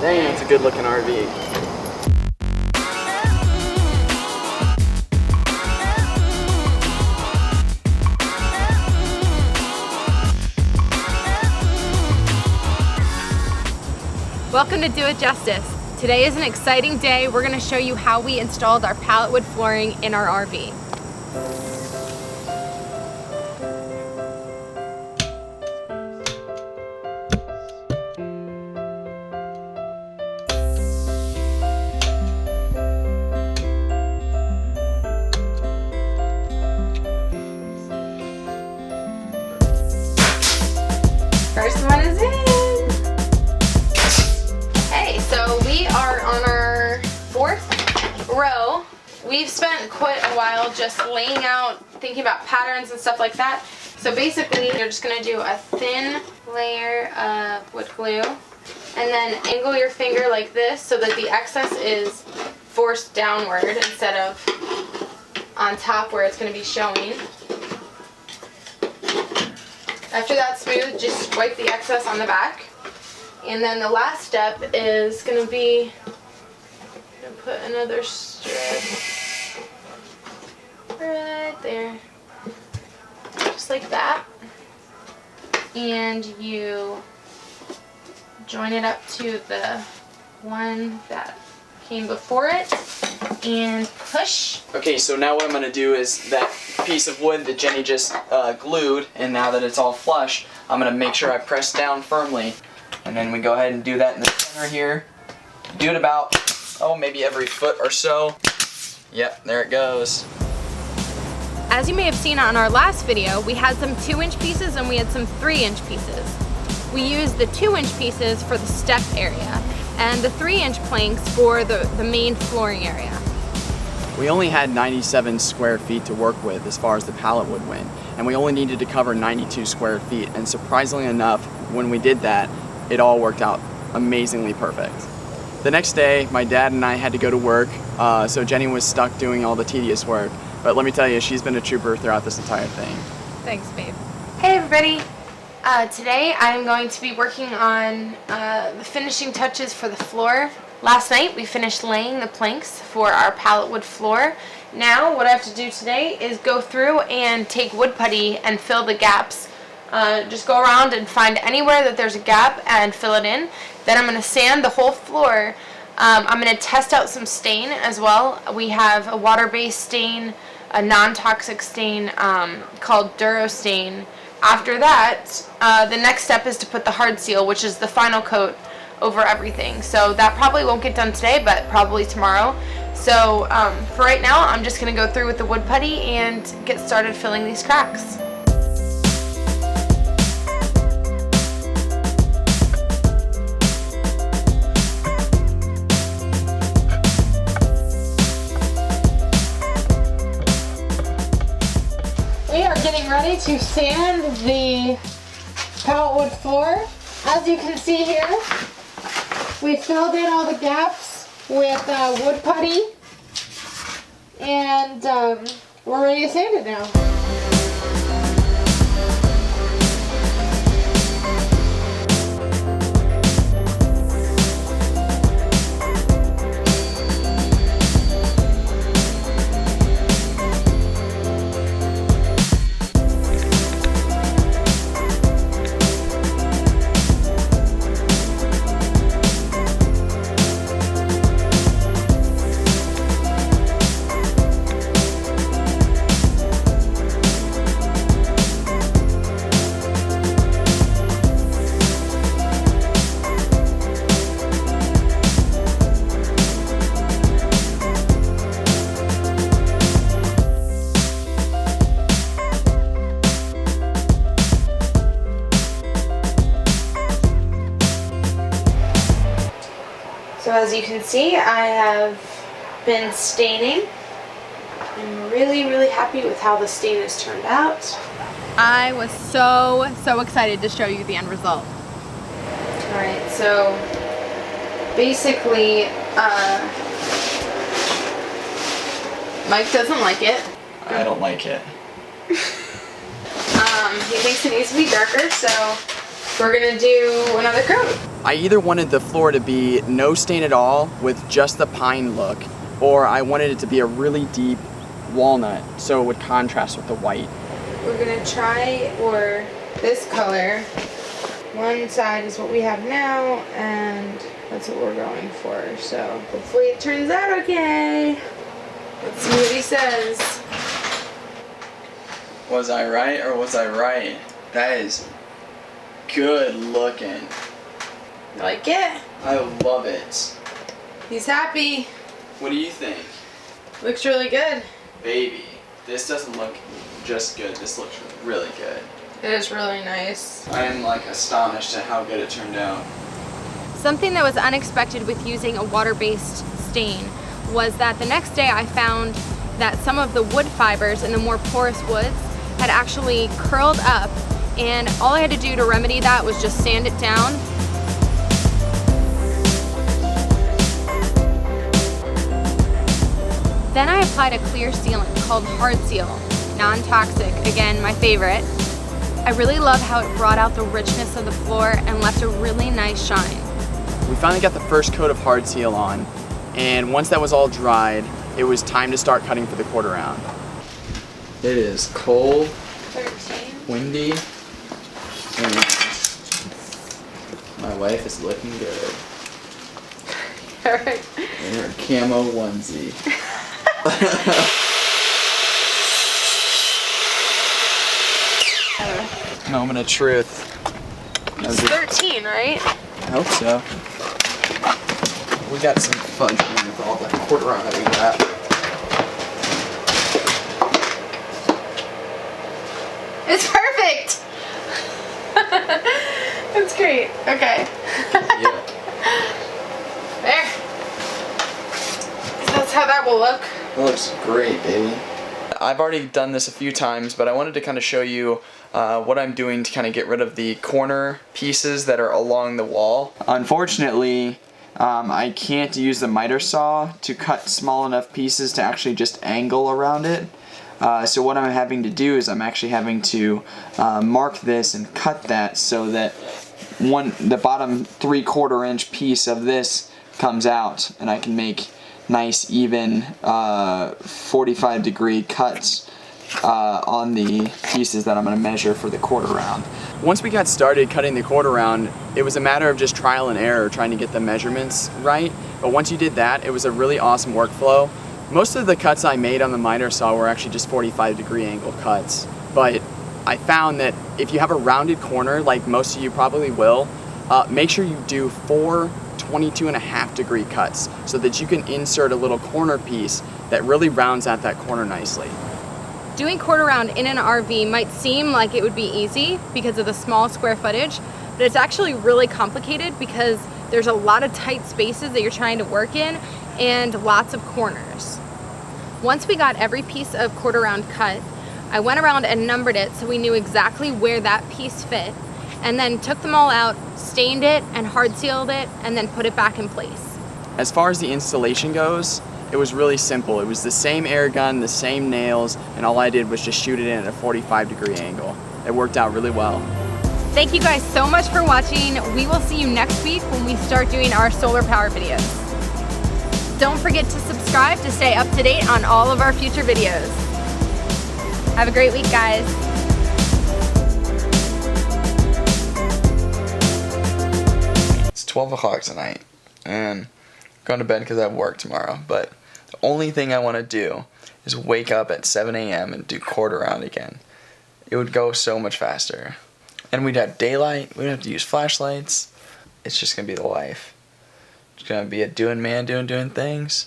Dang, it's a good looking RV. Welcome to Duet, Justus. Today is an exciting day. We're going to show you how we installed our pallet wood flooring in our RV. First one is in. Hey, so we are on our 4th row. We've spent quite a while just laying out, thinking about patterns and stuff like that. So basically, you're just gonna do a thin layer of wood glue and then angle your finger like this so that the excess is forced downward instead of on top where it's gonna be showing. After that's smooth, just wipe the excess on the back. And then the last step is going to be, I'm going to put another strip right there. Just like that. And you join it up to the one that came before it and push. Okay, so now what I'm going to do is that piece of wood that Jenny just glued, and now that it's all flush, I'm going to make sure I press down firmly. And then we go ahead and do that in the center here. Do it about, maybe every foot or so. Yep, there it goes. As you may have seen on our last video, we had some 2-inch pieces and we had some 3-inch pieces. We used the 2-inch pieces for the step area and the 3-inch planks for the main flooring area. We only had 97 square feet to work with as far as the pallet wood went, and we only needed to cover 92 square feet, and surprisingly enough, when we did that, it all worked out amazingly perfect. The next day, my dad and I had to go to work, so Jenny was stuck doing all the tedious work, but let me tell you, she's been a trooper throughout this entire thing. Thanks, babe. Hey everybody! Today I'm going to be working on the finishing touches for the floor. Last night we finished laying the planks for our pallet wood floor. Now what I have to do today is go through and take wood putty and fill the gaps. Just go around and find anywhere that there's a gap and fill it in. Then I'm going to sand the whole floor. I'm going to test out some stain as well. We have a water-based stain, a non-toxic stain called Duro stain. After that, the next step is to put the hard seal, which is the final coat over everything. So that probably won't get done today, but probably tomorrow. So for right now, I'm just going to go through with the wood putty and get started filling these cracks. We are getting ready to sand the pallet wood floor. As you can see here, we filled in all the gaps with wood putty, and we're ready to sand it now. So as you can see, I have been staining. I'm really, really happy with how the stain has turned out. I was so excited to show you the end result. Alright, so basically, Mike doesn't like it. I don't like it. He thinks it needs to be darker, so we're gonna do another coat. I either wanted the floor to be no stain at all with just the pine look, or I wanted it to be a really deep walnut so it would contrast with the white. We're gonna try or this color. One side is what we have now, and that's what we're going for. So hopefully it turns out okay. Let's see what he says. Was I right or was I right? That is good looking. You like it? I love it. He's happy. What do you think? Looks really good. Baby, this doesn't look just good. This looks really good. It is really nice. I am like astonished at how good it turned out. Something that was unexpected with using a water-based stain was that the next day I found that some of the wood fibers in the more porous woods had actually curled up, and all I had to do to remedy that was just sand it down. Then I applied a clear sealant called Hard Seal, non-toxic, again my favorite. I really love how it brought out the richness of the floor and left a really nice shine. We finally got the first coat of Hard Seal on, and once that was all dried, it was time to start cutting for the quarter round. It is cold, 13. windy, and my wife is looking good Alright. in her camo onesie. Moment of truth. It's 13, right? I hope so. We got some fun with all that quarter round that we got. It's perfect! That's great. Okay. Yeah. There. So that's how that will look. That looks great, baby. I've already done this a few times, but I wanted to kind of show you what I'm doing to kind of get rid of the corner pieces that are along the wall. Unfortunately, I can't use the miter saw to cut small enough pieces to actually just angle around it. So what I'm having to do is I'm actually having to mark this and cut that so that the bottom 3/4 inch piece of this comes out, and I can make nice even 45-degree cuts on the pieces that I'm going to measure for the quarter round. Once we got started cutting the quarter round, it was a matter of just trial and error trying to get the measurements right. But once you did that, it was a really awesome workflow. Most of the cuts I made on the miter saw were actually just 45-degree angle cuts. But I found that if you have a rounded corner, like most of you probably will, make sure you do 4 22.5-degree cuts so that you can insert a little corner piece that really rounds out that corner nicely. Doing quarter round in an RV might seem like it would be easy because of the small square footage, but it's actually really complicated because there's a lot of tight spaces that you're trying to work in and lots of corners. Once we got every piece of quarter round cut, I went around and numbered it so we knew exactly where that piece fit, and then took them all out, stained it, and hard sealed it, and then put it back in place. As far as the installation goes, it was really simple. It was the same air gun, the same nails, and all I did was just shoot it in at a 45-degree angle. It worked out really well. Thank you guys so much for watching. We will see you next week when we start doing our solar power videos. Don't forget to subscribe to stay up to date on all of our future videos. Have a great week, guys. It's 12 o'clock tonight, and I'm going to bed because I have work tomorrow, but the only thing I want to do is wake up at 7 a.m. and do quarter round again. It would go so much faster. And we'd have daylight, we don't have to use flashlights. It's just going to be the life. It's going to be a doing things.